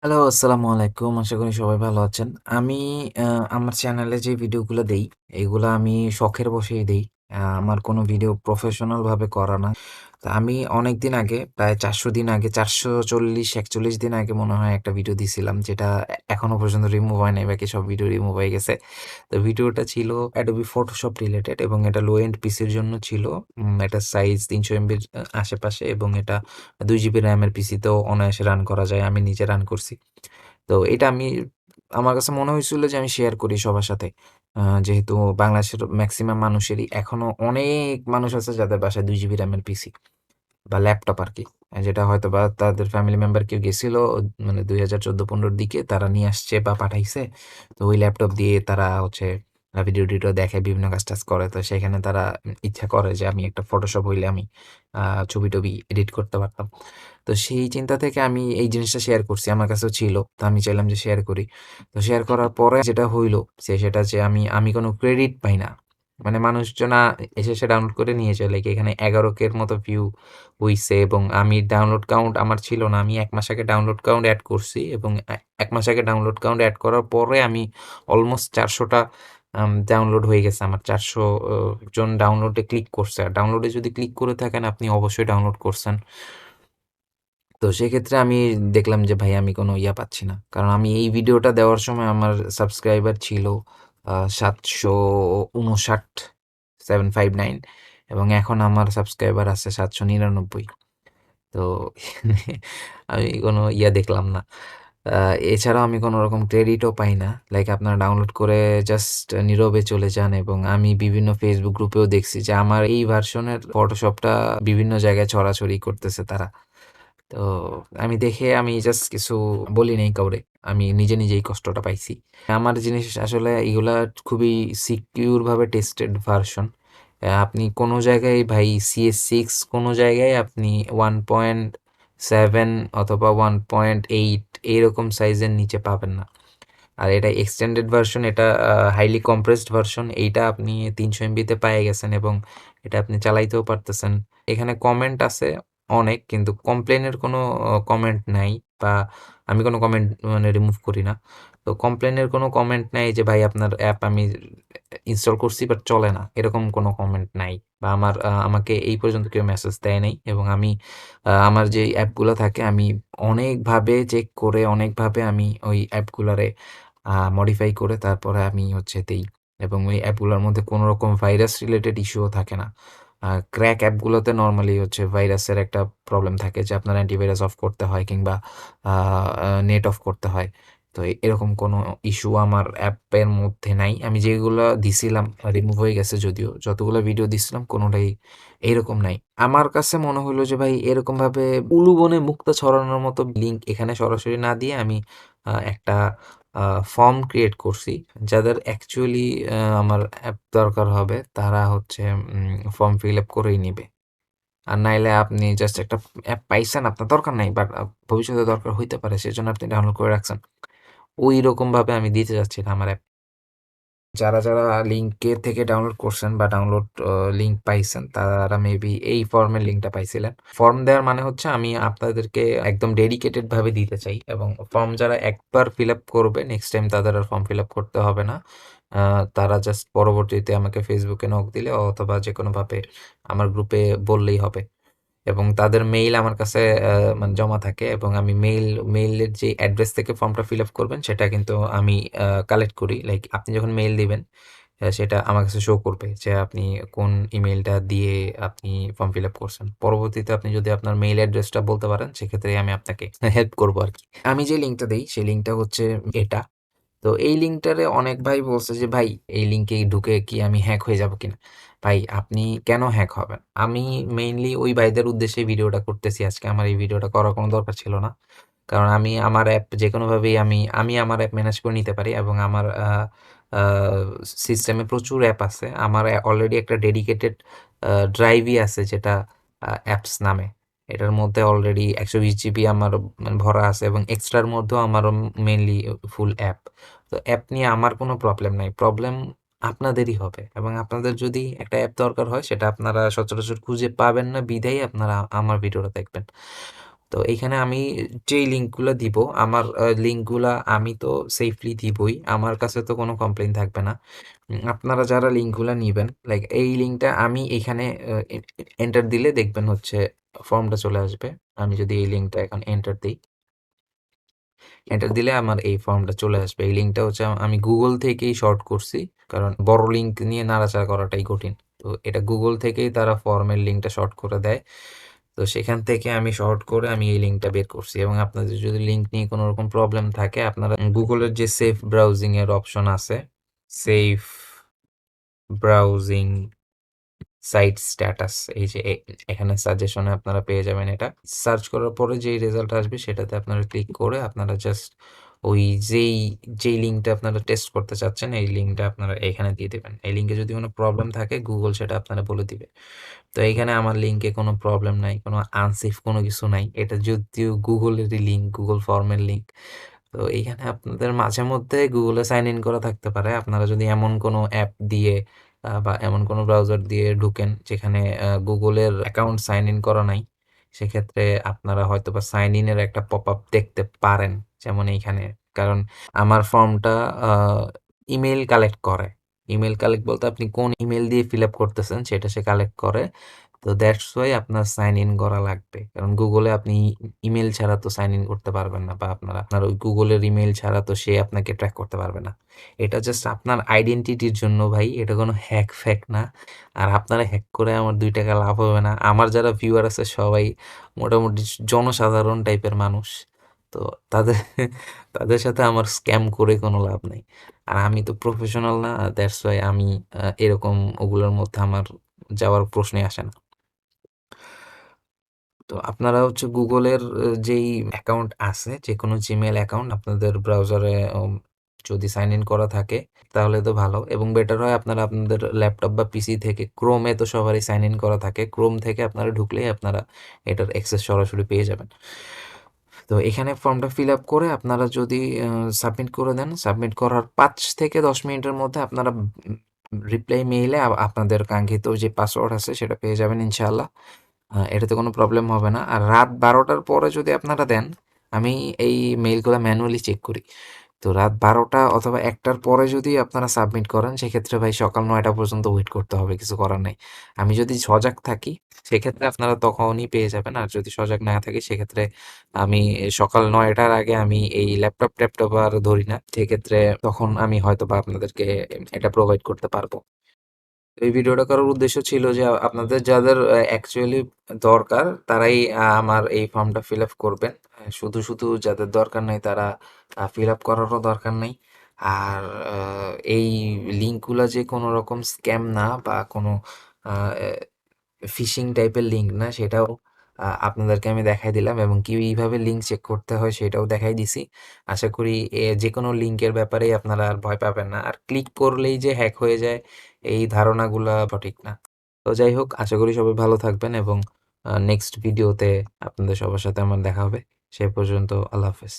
Hello, আসসালামু আলাইকুম। আশা করি সবাই ভালো আছেন। আমি আ আমার চ্যানেলে যে ভিডিওগুলা দেই, এগুলা আমি শখের বশেই দেই। আমার কোনো ভিডিও প্রফেশনাল ভাবে করা না। তো আমি অনেকদিন আগে প্রায় ৪০০ দিন আগে ৪৪০-৪১ দিন আগে মনে হয় একটা ভিডিও দিছিলাম যেটা এখনো পর্যন্ত রিমুভ হয় নাই। বাকি সব ভিডিও রিমুভ হয়ে গেছে। তো ভিডিওটা ছিল Adobe Photoshop রিলেটেড এবং এটা লো এন্ড পিসির জন্য ছিল। এটার সাইজ ৩০০ এমবির আশেপাশে এবং এটা ২ জিবি র‍্যামের পিসিতেও অনায়াসে রান করা যায়। আমি নিজে রান করছি। তো এটা আমার কাছে মনে হয়েছিল যে আমি শেয়ার করি সবার সাথে। যেহেতু বাংলাদেশের মেক্সিমাম মানুষেরই এখনো অনেক মানুষ আছে যাদের বাসায় ২ জিবি র‍্যামের পিসি বা ল্যাপটপ আরকি। যেটা হয়তোবা তাদের ফ্যামিলি মেম্বার কেউ গেছিল মানে ২০১৪-১৫ র দিকে তারা নিয়ে আসছে বা পাঠাইছে। তো ওই ল্যাপটপ দিয়ে তারা হচ্ছে ভিডিও-টিডিও দেখে বিভিন্ন কাজ-টাজ করে। তো সেখানে তারা ইচ্ছা করে যে আমি একটা ফটোশপ হইলে আমি আ ছবি-টবি এডিট করতে পারতাম। তো সেই চিন্তা থেকে আমি এই জিনিসটা শেয়ার করছি। আমার কাছেও ছিল। তো আমি চাইলাম যে শেয়ার করি। তো শেয়ার করার পরে যেটা হইল সেটা যে আমি কোনো ক্রেডিট পাই না। মানে মানুষজন এসে ডাউনলোড করে নিয়ে যায়। লাইক এখানে ১১K এর মতো ভিউ হইছে এবং আমি ডাউনলোড কাউন্ট আমার ছিল না। আমি ১ মাস আগে ডাউনলোড কাউন্ট এড করছি এবং ১ মাস আগে ডাউনলোড কাউন্ট এড করার পরে আমি অলমোস্ট ৪০০ টা ডাউনলোড হয়ে গেছে আমার। ৪০০ জন ডাউনলোডে ক্লিক করছে। আর ডাউনলোডে যদি ক্লিক করে থাকেন আপনি অবশ্যই ডাউনলোড করছেন। তো সেক্ষেত্রে আমি দেখলাম যে ভাই আমি কোনো পাচ্ছি না। কারণ আমি এই ভিডিওটা দেওয়ার সময় আমার সাবস্ক্রাইবার ছিল ৭৫৯ 759 এবং এখন আমার সাবস্ক্রাইবার আছে ৭৯৯। তো আমি কোনো দেখলাম না। আ এছাড়াও আমি কোনো রকম ক্রেডিটও পাই না। লাইক আপনারা ডাউনলোড করে জাস্ট নীরবে চলে যান এবং আমি বিভিন্ন Facebook গ্রুপেও দেখছি যে আমার এই ভার্সনের ফটোশপটা বিভিন্ন জায়গায় ছড়াছড়ি করতেছে তারা। তো আমি জাস্ট কিছু বলি নাই কাউরে। আমি নিজেই কষ্টটা পাইছি। আমার জিনিস আসলে এগুলা খুবই সিকিউর ভাবে টেস্টেড ভার্সন। আপনি কোনো জায়গায় ভাই CS6 কোনো জায়গায় আপনি 1.7 অথবা 1.8 এরকম সাইজের নিচে পাবেন না। আর এটা এক্সটেন্ডেড ভার্সন, এটা হাইলি কম্প্রেসড ভার্সন। এইটা আপনি ৩০০ এমবিতে পেয়ে গেছেন এবং এটা আপনি চালাইতেও পারতেছেন। এখানে কমেন্ট আছে অনেক, কিন্তু কমপ্লেইনের কোনো কমেন্ট নাই বা আমি কোনো কমেন্ট মানে রিমুভ করি না। তো কমপ্লেইনের কোনো কমেন্ট নাই যে ভাই আপনার অ্যাপ আমি ইনস্টল করছি বাট চলে না। এরকম কোনো কমেন্ট নাই বা আমাকে এই পর্যন্ত কেউ মেসেজ দেয় নাই এবং আমি আমার যে অ্যাপগুলা থাকে আমি অনেকভাবে চেক করে অনেকভাবে আমি ওই অ্যাপগুলারে মডিফাই করে তারপরে আমি দেই এবং ওই অ্যাপগুলোর মধ্যে কোনো রকম ভাইরাস রিলেটেড ইস্যুও থাকে না। ক্র্যাক অ্যাপগুলোতে নরমালি ভাইরাসের একটা প্রবলেম থাকে যে আপনার অ্যান্টিভাইরাস অফ করতে হয় কিংবা আ আ নেট অফ করতে হয়। তো এরকম কোনো ইস্যু আমার অ্যাপের মধ্যে নাই। আমি যেগুলা দিছিলাম রিমুভ হয়ে গেছে যদিও। যতগুলা ভিডিও দিছিলাম কোনোটাই এইরকম নাই। আমার কাছে মনে হইলো যে ভাই এরকমভাবে উলুবনে মুক্তা ছড়ানোর মতো লিঙ্ক এখানে সরাসরি না দিয়ে আমি একটা আ ফর্ম ক্রিয়েট করছি। যাদের অ্যাকচুয়ালি আমার অ্যাপ দরকার হবে তারা ফর্ম ফিল আপ করেই নিবে। আর নাইলে আপনি জাস্ট একটা অ্যাপ পাইছেন, আপনার দরকার নাই বাট ভবিষ্যতে দরকার হইতে পারে সেজন্য আপনি ডাউনলোড করে রাখছেন। ঐরকমভাবে আমি দিতে চাচ্ছি না আমার অ্যাপ। যারা লিঙ্কের থেকে ডাউনলোড করছেন বা ডাউনলোড লিঙ্ক পাইছেন তারা মেবি এই ফর্মের লিঙ্কটা পাইছিলেন। ফর্ম দেওয়ার মানে হচ্ছে আমি আপনাদেরকে একদম ডেডিকেটেড ভাবে দিতে চাই এবং ফর্ম যারা একবার ফিল আপ করবে নেক্সট টাইম তাদের আর ফর্ম ফিল আপ করতে হবে না। আ তারা জাস্ট পরবর্তীতে আমাকে Facebook এ নক দিলে অথবা যেকোনোভাবে আমার গ্রুপে বললেই হবে। এবং তাদের মেইল আমার কাছে মানে জমা থাকে এবং আমি মেইলের যে অ্যাড্রেস থেকে ফর্মটা ফিল আপ করবেন সেটা কিন্তু আমি কালেক্ট করি। লাইক আপনি যখন মেইল দিবেন সেটা আমার কাছে শো করবে যে আপনি কোন ইমেইলটা দিয়ে আপনি ফর্ম ফিল আপ করছেন। পরবর্তীতে আপনি যদি আপনার মেইল অ্যাড্রেসটা বলতে পারেন সেক্ষেত্রে আমি আপনাকে হেল্প করব আরকি। আমি যে লিঙ্কটা দেই সেই লিঙ্কটা হচ্ছে এটা। তো এই লিঙ্কটারে অনেক ভাই বলছে যে, "ভাই এই লিঙ্কে ঢুকে কি আমি হ্যাক হয়ে যাবো কিনা?" ভাই আপনি কেন হ্যাক হবেন? আমি মেইনলি ওই ভাইদের উদ্দেশ্যে ভিডিওটা করতেছি আজকে। আমার এই ভিডিওটা করার কোনো দরকার ছিল না। কারণ আমি আমার অ্যাপ যেকোনোভাবেই আমি আমার অ্যাপ ম্যানেজ করে নিতে পারি এবং আমার আ সিস্টেমে প্রচুর অ্যাপ আছে। আমার অলরেডি একটা ডেডিকেটেড ড্রাইভই আছে যেটা অ্যাপস নামে। এটার মধ্যে অলরেডি ১২০ জিবি আমার মানে ভরা আছে এবং এক্সট্রার মধ্যেও আমার মেইনলি ফুল অ্যাপ। তো অ্যাপ নিয়ে আমার কোনো প্রবলেম নাই। প্রবলেম আপনাদেরই হবে এবং আপনাদের যদি একটা অ্যাপ দরকার হয় সেটা আপনারা সচরাচর খুঁজে পাবেন না বিধায় আপনারা আমার ভিডিওটা দেখবেন। তো এইখানে আমি যেই লিঙ্কগুলা দিব, আমার লিঙ্কগুলা আমি তো সেফলি দিবই। আমার কাছে তো কোনো কমপ্লেইন থাকবে না। আপনারা যারা লিঙ্কগুলা নিবেন, লাইক এই লিঙ্কটা আমি এখানে এন্টার দিলে দেখবেন হচ্ছে ফর্মটা চলে আসবে। আমি যদি এই লিঙ্কটা এখন এন্টার দেই, এন্টার দিলে আমার এই ফর্মটা চলে আসবে। এই লিঙ্কটা হচ্ছে আমি Google থেকেই শর্ট করছি। কারণ বড় লিঙ্ক নিয়ে নাড়াচাড়া করাটাই কঠিন। তো এটা Google থেকেই তারা ফর্মের লিঙ্কটা শর্ট করে দেয়। তো সেখান থেকে আমি শর্ট করে আমি এই লিঙ্কটা বের করছি, এবং আপনাদের যদি লিঙ্ক নিয়ে কোনো রকম প্রবলেম থাকে, আপনারা গুগলের যে সেফ ব্রাউজিং এর অপশন আছে, সেফ ব্রাউজিং সাইট স্ট্যাটাস, এই যে এখানে সাজেশনে আপনারা পেয়ে যাবেন। এটা সার্চ করার পরে যেই রেজাল্ট আসবে সেটাতে আপনারা ক্লিক করে আপনারা জাস্ট ওই যেই লিঙ্কটা আপনারা টেস্ট করতে চাচ্ছেন এই লিঙ্কটা আপনারা এখানে দিয়ে দেবেন। এই লিঙ্কে যদি কোনো প্রবলেম থাকে গুগল সেটা আপনারা বলে দিবে। তো এইখানে আমার লিঙ্কে কোনো প্রবলেম নাই, কোনো আনসেফ কোনো কিছু নাই। এটা যদিও গুগলেরই লিঙ্ক, গুগল ফর্মের লিঙ্ক। তো এইখানে আপনাদের মাঝে মধ্যে গুগলে সাইন ইন করা থাকতে পারে। আপনারা যদি এমন কোনো অ্যাপ দিয়ে বা এমন কোনো ব্রাউজার দিয়ে ঢুকেন যেখানে গুগলের অ্যাকাউন্ট সাইন ইন করা নাই, সেক্ষেত্রে আপনারা হয়তোবা সাইন ইনের একটা পপ আপ দেখতে পারেন, যেমন এইখানে। কারণ আমার ফর্মটা ইমেইল কালেক্ট করে। ইমেইল কালেক্ট বলতে আপনি কোন ইমেইল দিয়ে ফিল আপ করতেছেন সেটা সে কালেক্ট করে। তো দ্যাটস ওয়াই আপনার সাইন ইন করা লাগবে। কারণ গুগলে আপনি ইমেইল ছাড়া তো সাইন ইন করতে পারবেন না, বা আপনার ওই গুগলের ইমেইল ছাড়া তো সে আপনাকে ট্র্যাক করতে পারবে না। এটা জাস্ট আপনার আইডেন্টিটির জন্য ভাই, এটা কোনো হ্যাক ফ্যাক না। আর আপনারা হ্যাক করে আমার 2 টাকা লাভ হবে না। আমার যারা ভিউয়ার আছে সবাই মোটামুটি জনসাধারণ টাইপের মানুষ। তো তাদের তাদের সাথে আমার স্ক্যাম করে কোনো লাভ নাই। আর আমি তো প্রফেশনাল না, দ্যাটস ওয়াই আমি এরকম ওগুলোর মধ্যে আমার যাওয়ার প্রশ্নই আসে না। তো আপনারা হচ্ছে গুগলের যেই অ্যাকাউন্ট আছে, যেকোনো জিমেইল অ্যাকাউন্ট আপনাদের ব্রাউজারে যদি সাইন ইন করা থাকে তাহলে তো ভালো, এবং বেটার হয় আপনারা আপনাদের ল্যাপটপ বা পিসি থেকে, ক্রোমে তো সবারই সাইন ইন করা থাকে, ক্রোম থেকে আপনারা ঢুকলেই আপনারা এটার অ্যাক্সেস সরাসরি পেয়ে যাবেন। তো এখানে ফর্মটা ফিল আপ করে আপনারা যদি সাবমিট করে দেন, সাবমিট করার 5 থেকে 10 মিনিটের মধ্যে আপনারা রিপ্লাই মেইলে আপনাদের কাঙ্ক্ষিত যে পাসওয়ার্ড আছে সেটা পেয়ে যাবেন ইনশাআল্লাহ। এটাতে কোনো প্রবলেম হবে না। আর রাত 12টার পরে যদি আপনারা দেন, আমি এই মেইলগুলো ম্যানুয়ালি চেক করি। তো রাত 12টা অথবা 1টার পরে যদি আপনারা সাবমিট করেন, সেক্ষেত্রে ভাই সকাল 9টা পর্যন্ত ওয়েট করতে হবে, কিছু করার নাই। আমি যদি সজাগ থাকি, সেক্ষেত্রে আপনারা তখনই পেয়ে যাবেন। আর যদি সজাগ না থাকি, সেক্ষেত্রে আমি সকাল 9টার আগে আমি এই ল্যাপটপ-ট্যাপটপ আর ধরি না। সেক্ষেত্রে তখন আমি হয়তোবা আপনাদেরকে এটা প্রোভাইড করতে পারবো। এই ভিডিওটা করার উদ্দেশ্য ছিল যে আপনাদের যাদের অ্যাকচুয়ালি দরকার তারাই আমার এই ফর্মটা ফিল আপ করবেন। শুধু যাদের দরকার নেই তারা ফিল আপ করারও দরকার নেই। আর এই লিঙ্কগুলা যে কোনো রকম স্ক্যাম না বা কোনো আ ফিশিং টাইপের লিঙ্ক না, সেটাও আপনাদেরকে আমি দেখাই দিলাম, এবং কিভাবে লিঙ্ক চেক করতে হয় সেটাও দেখাই দিছি। আশা করি যেকোনো লিঙ্কের ব্যাপারেই আপনারা আর ভয় পাবেন না। আর ক্লিক করলেই যে হ্যাক হয়ে যায় এই ধারণাগুলা সঠিক না। তো যাই হোক, আশা করি সবাই ভালো থাকবেন, এবং নেক্সট ভিডিওতে আপনাদের সবার সাথে আমার দেখা হবে। সে পর্যন্ত আল্লাহ হাফেজ।